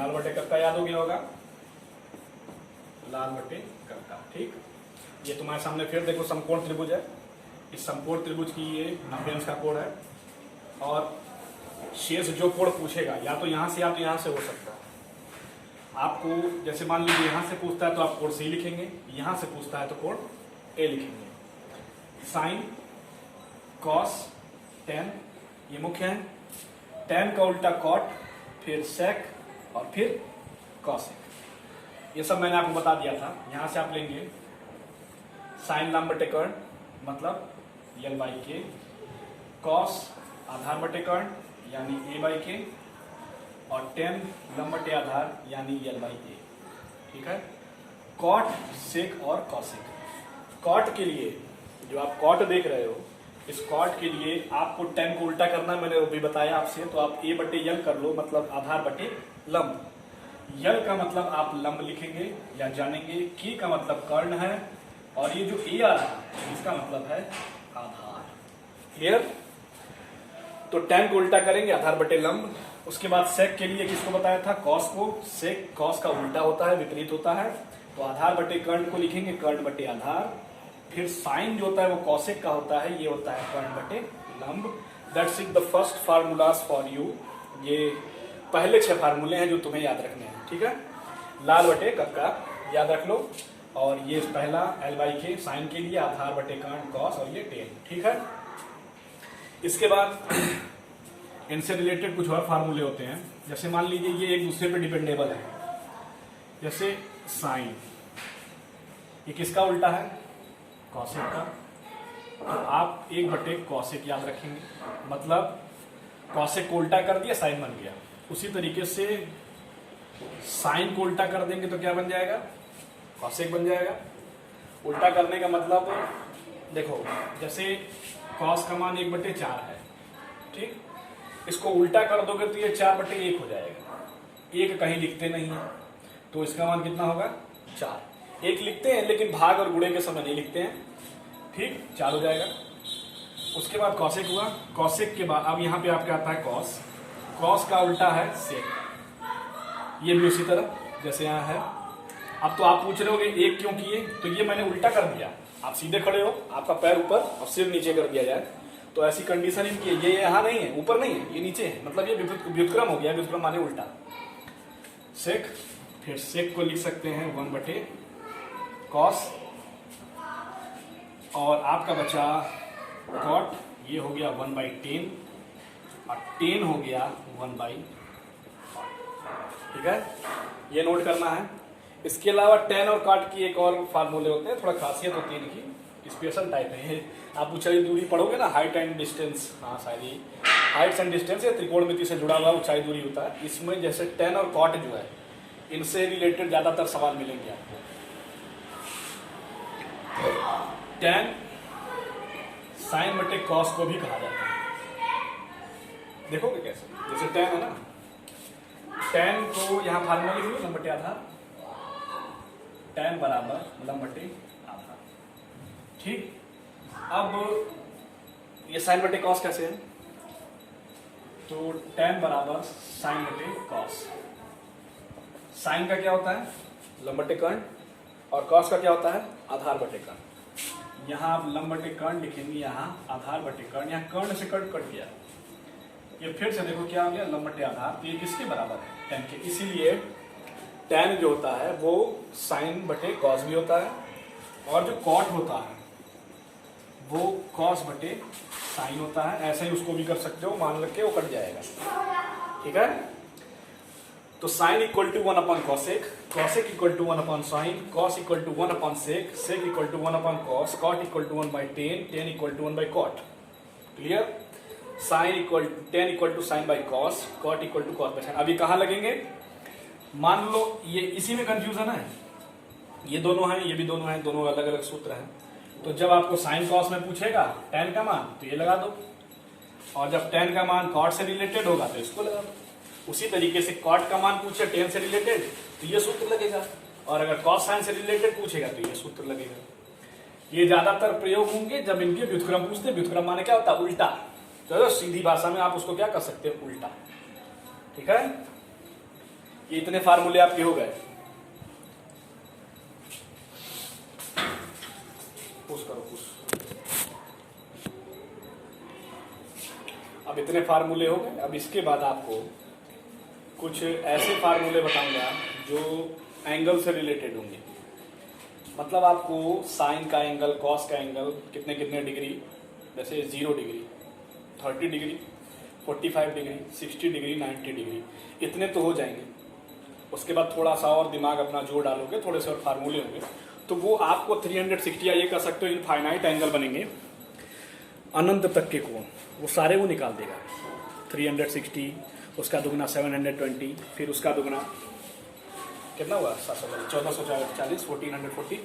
लाल बटे कक्का याद हो गया होगा, लाल बटे कक्का। ठीक, ये तुम्हारे सामने फिर देखो समकोण त्रिभुज है, इस समकोण त्रिभुज की ये 90 अंश का कोण है, और शेष जो कोण पूछेगा या तो यहाँ से या तो यहाँ से हो सकता है। आपको जैसे मान लीजिए यहाँ से पूछता है तो आप कोण सी लिखेंगे, यहाँ से पूछता है तो कोण ए लिखेंगे। साइन, कॉस, टेन ये मुख्य है, टेन का उल्टा कॉट, फिर सेक और फिर कॉसेक। ये सब मैंने आपको बता दिया था। यहाँ से आप लेंगे साइन लंब बटे कर्ण मतलब एल बाई के, कॉस आधार बटे कर्ण यानी ए बाई के, और टेन लंब बटे आधार यानी एल बाई ए। ठीक है, कॉट, सेक और कॉसेक। कॉट के लिए जो आप कॉट देख रहे हो, इस कॉट के लिए आपको टेन को उल्टा करना मैंने अभी बताया आपसे, तो आप ए बटे यल कर लो, मतलब आधार बटे लंब। यल का मतलब आप लंब लिखेंगे या जानेंगे, की का मतलब कर्ण है, और ये जो ए आ रहा है इसका मतलब है आधार। क्लियर? तो टेन को उल्टा करेंगे आधार बटे लंब। उसके बाद सेक के लिए किसको बताया था? कॉस को। सेक कॉस का उल्टा होता है, विपरीत होता है, तो आधार बटे कर्ण को लिखेंगे कर्ण बटे आधार। फिर साइन जो होता है वो कॉसेक का होता है, ये होता है कर्ण बटे लंब। That's it the first formulas for you. ये पहले 6 फार्मूले हैं जो तुम्हें याद रखने हैं। ठीक है, लाल बटे कक्का याद रख लो, और ये पहला एल बाई के साइन के लिए, आधार बटे कर्ण कॉस, और ये टेन। ठीक है, इसके बाद इनसे रिलेटेड कुछ और फार्मूले होते हैं। जैसे मान लीजिए ये एक दूसरे पे डिपेंडेबल है, जैसे साइन, ये किसका उल्टा है? कॉसेक का। तो आप 1 बटे कॉसेक याद रखेंगे, मतलब कॉसेक को उल्टा कर दिया, साइन बन गया। उसी तरीके से साइन को उल्टा कर देंगे तो क्या बन जाएगा? कॉसेक बन जाएगा। उल्टा करने का मतलब देखो, जैसे कॉस का मान 1 बटे 4 है, ठीक, इसको उल्टा कर दोगे तो ये 4 बटे 1 हो जाएगा। 1 कहीं लिखते नहीं है, तो इसका मान कितना होगा? 4। 1 लिखते हैं लेकिन भाग और गुणे के समय नहीं लिखते हैं। ठीक, 4 हो जाएगा। उसके बाद कॉसेक हुआ। कॉसेक के बाद अब यहाँ पे आपका आता है कॉस। कॉस का उल्टा है सेक, ये भी उसी तरह जैसे यहाँ है। अब तो आप पूछ रहे होगे 1 क्यों किए? तो ये मैंने उल्टा कर दिया। आप सीधे खड़े हो, आपका पैर ऊपर और सिर नीचे कर दिया जाए, तो ऐसी कंडीशन इनकी है। ये यहाँ नहीं है, ऊपर नहीं है, ये नीचे है, मतलब ये व्युत्क्रम हो गया। व्युत्क्रम माने उल्टा। सेक, फिर सेक को लिख सकते हैं 1 बटे कॉस, और आपका बचा कॉट, ये हो गया 1/10, और 10 हो गया 1/। ठीक है, ये नोट करना है। इसके अलावा टेन और कॉट की एक और फार्मूले होते हैं, थोड़ा खासियत होती है इनकी, स्पेशल टाइप है। आप ऊंचाई दूरी पढ़ोगे ना, हाइट एंड डिस्टेंस, हाँ शायद ये हाइट्स एंड डिस्टेंस या त्रिकोणमिति से जुड़ा हुआ ऊंचाई दूरी होता है। इसमें जैसे टेन और कॉट जो है, इनसे रिलेटेड ज्यादातर सवाल मिलेंगे आपको। टेन साइन बटे कॉस को भी कहा जाता है। देखोगे कैसे? जैसे टेन है ना, टेन को यहाँ फार्मूला लिख लो, लंब बटे आधार। टेन बराबर लंब बटे आधार। ठीक, अब ये साइन बटे कॉस कैसे है? तो टेन बराबर साइन बटे कॉस। साइन का क्या होता है? लंब बटे कर्ण, और कॉस का क्या होता है? आधार बटे कर्ण। यहाँ आप लंब बटे कर्ण लिखेंगे, यहाँ आधार बटे कर्ण, यहाँ कर्ण से कट गया। ये फिर से देखो क्या आ गया? लंब बटे आधार। तो ये किसके बराबर है? टेन के। इसीलिए टेन जो होता है वो साइन बटे कॉस भी होता है, और जो कॉट होता है वो कॉस बटे साइन होता है। ऐसा ही उसको भी कर सकते हो, मान रख के वो कट जाएगा। ठीक है, तो sine equal to 1 upon cosec, cosec equal to 1 upon sine, cos equal to 1 upon sec, sec equal to 1 upon cos, cot equal to 1/10, 10 equal to 1/कॉट। Clear? Sine equal 10 equal to sine by cos, cot equal to cos by sine. अभी कहाँ लगेंगे? मान लो ये इसी में confusion है, ये दोनों हैं, ये भी दोनों हैं, दोनों अलग अलग सूत्र हैं। तो जब आपको साइन कॉस में पूछेगा टेन का मान, तो ये लगा दो, और जब टेन का मान कॉट से रिलेटेड होगा तो इसको लगा दो। उसी तरीके से कॉट का मान पूछे टेन से रिलेटेड तो ये सूत्र लगेगा, और अगर कॉस साइन से रिलेटेड पूछेगा तो ये सूत्र लगेगा। ये ज्यादातर प्रयोग होंगे जब इनके व्युत्क्रम पूछते हैं। व्युत्क्रम माने क्या होता है? उल्टा। तो सीधी भाषा में आप उसको क्या कर सकते हैं? उल्टा। ठीक है, ये इतने फार्मूले आपके हो गए। पुश करो पुश। अब इतने फार्मूले हो गए। अब इसके बाद आपको कुछ ऐसे फार्मूले बताऊंगा जो एंगल से रिलेटेड होंगे। मतलब आपको साइन का एंगल, कॉस का एंगल कितने कितने डिग्री, जैसे 0 degree, 30 degree, 45 degree, 60 degree, 90 degree, इतने तो हो जाएंगे। उसके बाद थोड़ा सा और दिमाग अपना जोर डालोगे, थोड़े से और फार्मूले होंगे, तो वो आपको 360 या ये कह सकते हो इनफाइनाइट एंगल बनेंगे, अनंत तक के कोण, वो सारे वो निकाल देगा। 360, उसका दुगना 720, फिर उसका दुगना कितना हुआ 1440, 1440,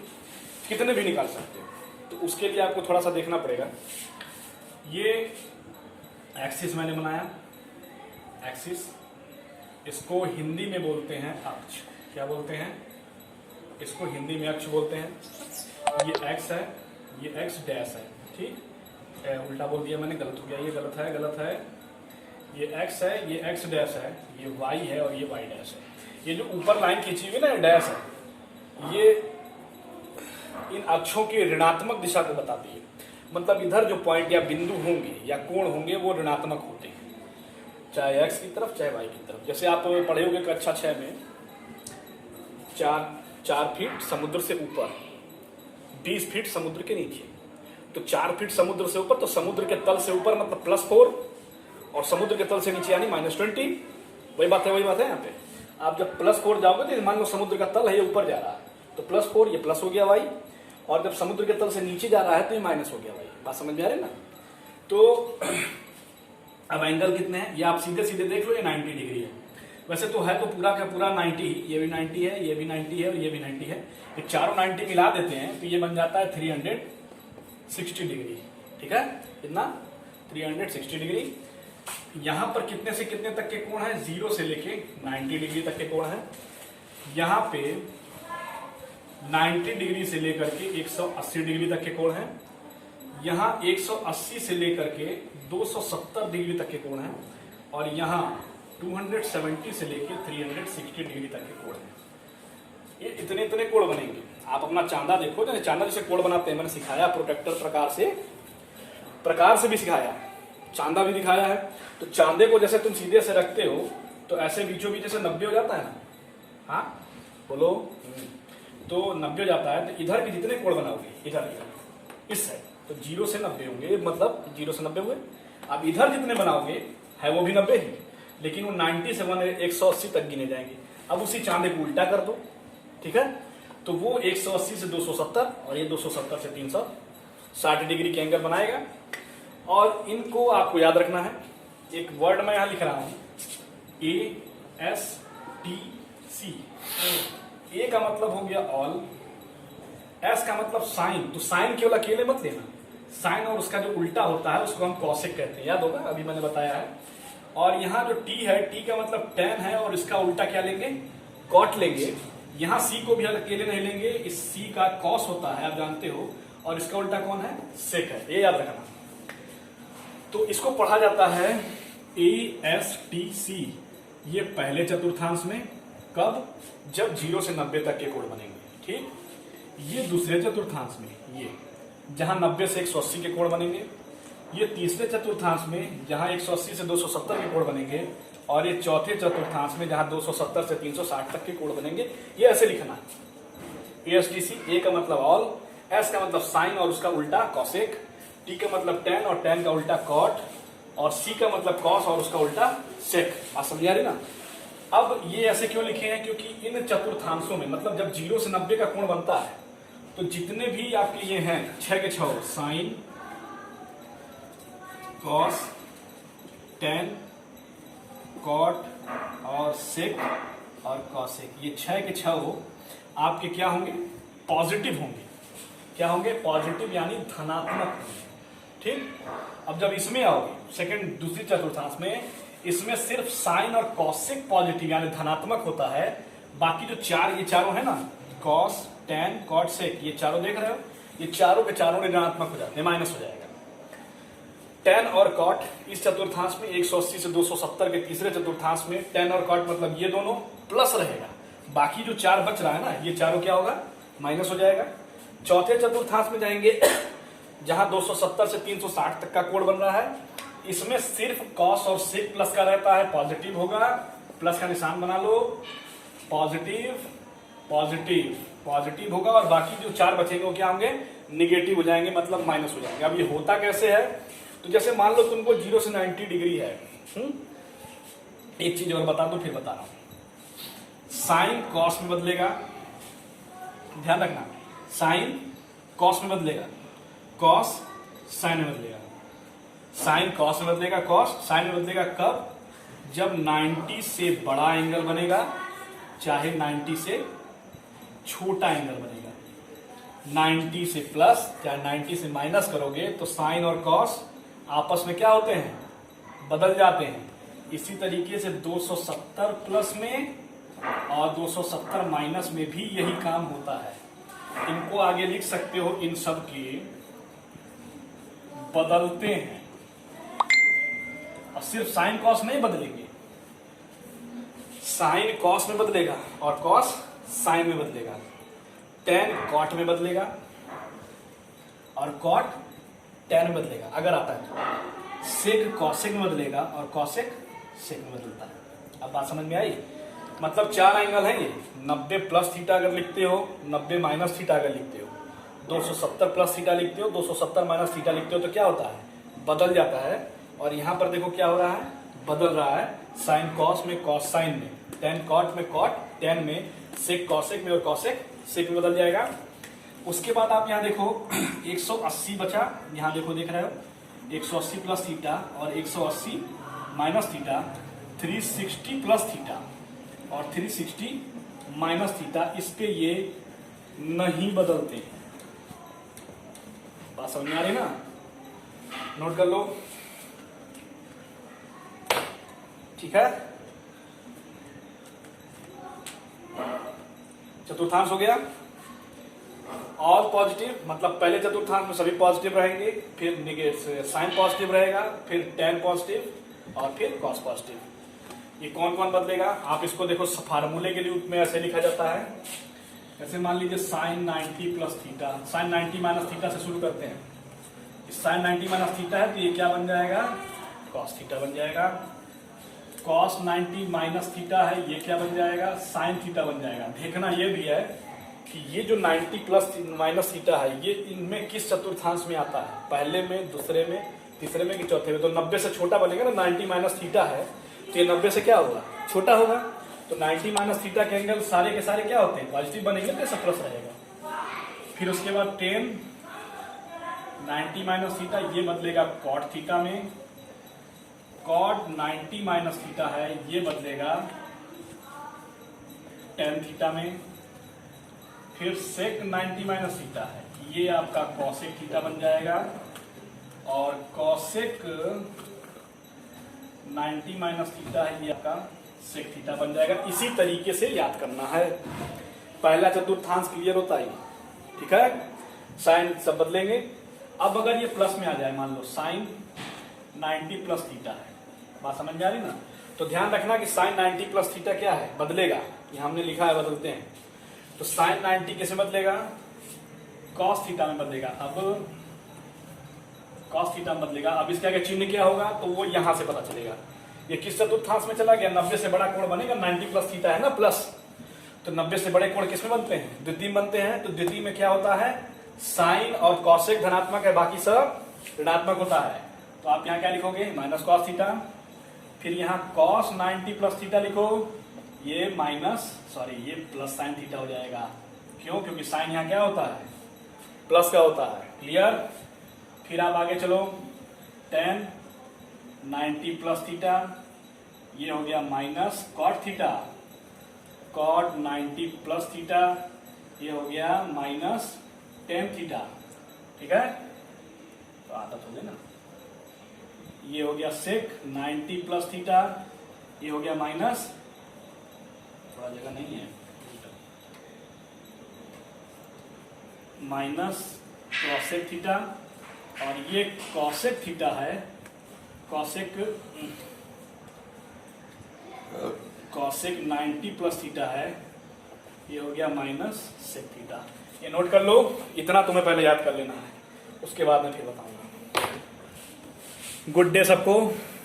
कितने भी निकाल सकते हो। तो उसके लिए आपको थोड़ा सा देखना पड़ेगा। ये एक्सिस मैंने बनाया, एक्सिस, इसको हिंदी में बोलते हैं अक्ष। क्या बोलते हैं? इसको हिंदी में अक्ष बोलते हैं। ये एक्स है, ये एक्स डैश है, ठीक। उल्टा बोल दिया मैंने, गलत हो गया, ये गलत है, गलत है। ये एक्स है, ये एक्स डैश है, ये वाई है और ये वाई डैश है। ये जो ऊपर लाइन खींची हुई ना डैश है, ये इन अक्षों की ऋणात्मक दिशा को बताती है। मतलब इधर जो पॉइंट या बिंदु होंगे या कोण होंगे वो ऋणात्मक होते हैं, चाहे एक्स की तरफ चाहे वाई की तरफ। जैसे आप पढ़े होंगे कक्षा 6 में 4 फीट समुद्र से ऊपर, 20 फीट समुद्र के नीचे। तो 4 फीट समुद्र से ऊपर, तो समुद्र के तल से ऊपर मतलब +4, और समुद्र के तल से नीचे यानी -20। वही बात है यहाँ पे। आप जब +4 जाओगे तो मान लो समुद्र का तल है, ये ऊपर जा रहा है, तो +4 ये प्लस हो गया वाई, और जब समुद्र के तल से नीचे जा रहा है तो ये माइनस हो गया वाई। बात समझ में आ रही है ना? तो अब एंगल कितने हैं ये आप सीधे सीधे देख लो, ये 90 डिग्री है। वैसे तो है तो पूरा का पूरा 90, ये भी 90 है, ये भी 90 है और ये भी 90 है। ये चारों 90 मिला देते हैं तो ये बन जाता है 360 डिग्री। ठीक है, कितना? 360 डिग्री। यहां पर कितने से कितने तक के कोण है? 0 से लेके 90 डिग्री तक के कोण है। यहां पे 90 डिग्री से लेकर के 180 डिग्री तक के कोण है। यहां 180 से लेकर के 270 डिग्री तक के कोण है, और यहां 270 से लेकर 360 डिग्री तक के कोण है। ये इतने इतने कोण बनेंगे। आप अपना चांदा देखो, जैसे चांदा जैसे कोण बनाते हैं, मैंने सिखाया प्रोटेक्टर प्रकार से भी सिखाया, चांदा भी दिखाया है। तो चांदे को जैसे तुम सीधे से रखते हो तो ऐसे बीचों बीच जैसे 90 हो जाता है ना, हाँ बोलो, तो 90 हो जाता है। तो इधर के जितने कोण बनाओगे, इधर इस साइड, तो 0 से 90 होंगे, मतलब 0 से 90 हुए। अब इधर जितने बनाओगे है वो भी 90 ही, लेकिन वो 90 से 180 तक गिने जाएंगे। अब उसी चांदे को उल्टा कर दो, ठीक है, तो वो 180 से 270 और ये 270 से 360 डिग्री के एंगल बनाएगा। और इनको आपको याद रखना है। एक वर्ड मैं यहां लिख रहा हूं, ASTC। ए का मतलब हो गया ऑल, एस का मतलब साइन। तो साइन केवल अकेले मत लेना, साइन और उसका जो उल्टा होता है उसको हम कॉसेक कहते हैं, याद होगा, अभी मैंने बताया है। और यहाँ जो टी है, टी का मतलब tan है, और इसका उल्टा क्या लेंगे? कॉट लेंगे। यहाँ सी को भी अकेले नहीं लेंगे, इस सी का कॉस होता है, आप जानते हो, और इसका उल्टा कौन है? सेक है, ये याद रखना। तो इसको पढ़ा जाता है ASTC। ये पहले चतुर्थांश में, कब? जब 0 से 90 तक के कोण बनेंगे, ठीक। ये दूसरे चतुर्थांश में, ये जहां 90 से 180 के कोण बनेंगे। ये तीसरे चतुर्थांश में जहां 180 से 270 के कोण बनेंगे, और ये चौथे चतुर्थांश में जहां 270 से 360 तक के कोण बनेंगे। ये ऐसे लिखना है ASTC। ए का मतलब ऑल, एस का मतलब साइन और उसका उल्टा कॉसेक, टी का मतलब tan और tan का उल्टा कॉट, और सी का मतलब कॉस और उसका उल्टा सेक। आप समझ आ रही ना? अब ये ऐसे क्यों लिखे हैं? क्योंकि इन चतुर्थांशों में, मतलब जब 0 से 90 का कोण बनता है, तो जितने भी आपके ये हैं 6 के 6 साइन, कॉस, tan, कॉट और सेक और कॉसेक, ये 6 के 6 आपके क्या होंगे? पॉजिटिव होंगे। क्या होंगे? पॉजिटिव, यानी धनात्मक होंगे, ठीक। अब जब इसमें आओगे दूसरी चतुर्थांश में, इसमें सिर्फ साइन और कॉसेक पॉजिटिव यानी धनात्मक होता है। बाकी जो ये चारों है ना, कॉस, tan, कॉट, सेक, ये चारों देख रहे हो, ये चारों के चारों ऋणात्मक हो जाते हैं, माइनस हो जाएगा। टेन और कॉट इस चतुर्थांश में 180 से 270 के तीसरे चतुर्थांश में टेन और कॉट मतलब ये दोनों प्लस रहेगा, बाकी जो 4 बच रहा है ना ये चारों क्या होगा, माइनस हो जाएगा। चौथे चतुर्थांश में जाएंगे जहां 270 से 360 तक का कोण बन रहा है, इसमें सिर्फ कॉस और सेक प्लस का रहता है, पॉजिटिव होगा, प्लस का निशान बना लो, पॉजिटिव पॉजिटिव पॉजिटिव होगा, और बाकी जो 4 बचेंगे वो क्या होंगे, निगेटिव हो जाएंगे, मतलब माइनस हो जाएंगे। अब ये होता कैसे है, तो जैसे मान लो तुमको 0 से 90 डिग्री है। एक चीज और बता दो फिर बता रहा हूं, साइन कॉस में बदलेगा, ध्यान रखना, साइन कॉस में बदलेगा, कॉस साइन में बदलेगा, साइन कॉस में बदलेगा, कॉस साइन में बदलेगा। कब, जब 90 से बड़ा एंगल बनेगा, चाहे 90 से छोटा एंगल बनेगा। 90 से प्लस चाहे 90 से माइनस करोगे तो साइन और कॉस आपस में क्या होते हैं, बदल जाते हैं। इसी तरीके से 270 प्लस में और 270 माइनस में भी यही काम होता है। इनको आगे लिख सकते हो, इन सब के बदलते हैं, और सिर्फ साइन कॉस नहीं बदलेंगे, साइन कॉस में बदलेगा और कॉस साइन में बदलेगा, टेन कॉट में बदलेगा और कॉट टेन में बदलेगा अगर आता है तो, सेक कॉसेक में बदलेगा और कॉसेक सेक में बदलता है। अब बात समझ में आई, मतलब 4 एंगल है ये, 90 प्लस थीटा अगर लिखते हो, 90 माइनस थीटा अगर लिखते हो, 270 प्लस थीटा लिखते हो, 270 माइनस थीटा लिखते हो, तो क्या होता है, बदल जाता है। और यहां पर देखो क्या हो रहा है, बदल रहा है, साइन कॉस में कॉस साइन में, टेन कॉट में कॉट टेन में, सेक कॉसेक में और कॉसेक सेक में बदल जाएगा। उसके बाद आप यहाँ देखो 180 बचा, यहाँ देखो देख रहे हो 180 प्लस थीटा और 180 माइनस थीटा, 360 प्लस थीटा और 360 माइनस थीटा, इस पे ये नहीं बदलते। बात समझ में आ रही ना, नोट कर लो, ठीक है। चतुर्थांश हो गया, ऑल पॉजिटिव, मतलब पहले चतुर्थांश में सभी पॉजिटिव रहेंगे, फिर निगेटिव, साइन पॉजिटिव रहेगा, फिर टेन पॉजिटिव और फिर कॉस पॉजिटिव। ये कौन कौन बदलेगा, आप इसको देखो फार्मूले के रूप में ऐसे लिखा जाता है, ऐसे मान लीजिए sine 90 plus theta, sine 90 minus theta से शुरू करते हैं, साइन 90 माइनस थीटा है तो ये क्या बन जाएगा, कॉस थीटा बन जाएगा। कॉस 90 माइनस थीटा है, ये क्या बन जाएगा, साइन थीटा बन जाएगा। देखना ये भी है कि ये जो 90 प्लस माइनस थीटा है, ये इनमें किस चतुर्थांश में आता है, पहले में, दूसरे में, तीसरे में कि चौथे में। तो 90 से छोटा बनेगा ना, 90 माइनस थीटा है तो ये 90 से क्या होगा, छोटा होगा। तो 90 माइनस थीटा के एंगल सारे के सारे क्या होते हैं, पॉजिटिव बनेंगे, तो सब प्लस रहेगा। फिर उसके बाद 10 90 माइनस थीटा, ये बदलेगा कॉट थीटा में, कॉट 90 माइनस थीटा है, ये बदलेगा टेन थीटा में। फिर सेक 90 माइनस थीटा है, ये आपका कॉसेक थीटा बन जाएगा, और कॉसेक 90 माइनस थीटा है, ये आपका सेक थीटा बन जाएगा। इसी तरीके से याद करना है, पहला चतुर्थांश क्लियर होता है, ठीक है। साइन सब बदलेंगे। अब अगर ये प्लस में आ जाए, मान लो साइन 90 प्लस थीटा है, बात समझ में आ रही ना, तो ध्यान रखना कि साइन 90 प्लस थीटा क्या है, बदलेगा, ये हमने लिखा है बदलते हैं। तो साइन 90 कैसे बदलेगा, कॉस थीटा में बदलेगा। अब कॉस थीटा में बदलेगा, अब इसका क्या चिन्ह क्या होगा, तो वो यहां से पता चलेगा ये किस चतुर्थांश में चला गया। 90 से बड़ा कोण बनेगा, 90 प्लस थीटा है ना, प्लस, तो 90 से बड़े कोण किसमें बनते हैं, द्वितीय बनते हैं। तो द्वितीय में क्या होता है, साइन और कॉसेक धनात्मक है, बाकी सब ऋणात्मक होता है। तो आप यहाँ क्या लिखोगे, माइनस कॉस थीटा। फिर यहाँ कॉस 90 प्लस थीटा लिखो, ये माइनस, सॉरी ये प्लस साइन थीटा हो जाएगा। क्यों, क्योंकि साइन यहाँ क्या होता है, प्लस का होता है, क्लियर। फिर आप आगे चलो, टेन 90 प्लस थीटा, ये हो गया minus cot theta, cot 90 plus theta, ये हो गया माइनस टेन थीटा, ठीक है। तो आदत हो गई ना, ये हो गया सेक 90 प्लस थीटा, ये हो गया माइनस, थोड़ा जगह नहीं है, माइनस कॉसेक थीटा, और ये कॉसेक थीटा है, कॉसेक 90 प्लस थीटा है, ये हो गया माइनस सेक थीटा। ये नोट कर लो, इतना तुम्हें पहले याद कर लेना है, उसके बाद मैं फिर बताऊंगा। गुड डे सबको,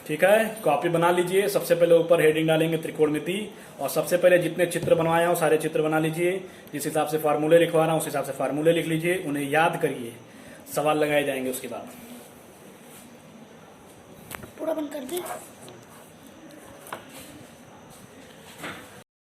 ठीक है। कॉपी बना लीजिए, सबसे पहले ऊपर हेडिंग डालेंगे त्रिकोणमिति, और सबसे पहले जितने चित्र बनवाए हो सारे चित्र बना लीजिए। जिस हिसाब से फार्मूले लिखवा रहा हूं उस हिसाब से फार्मूले लिख लीजिए, उन्हें याद करिए, सवाल लगाए जाएंगे उसके बाद। पूरा बंद कर दे।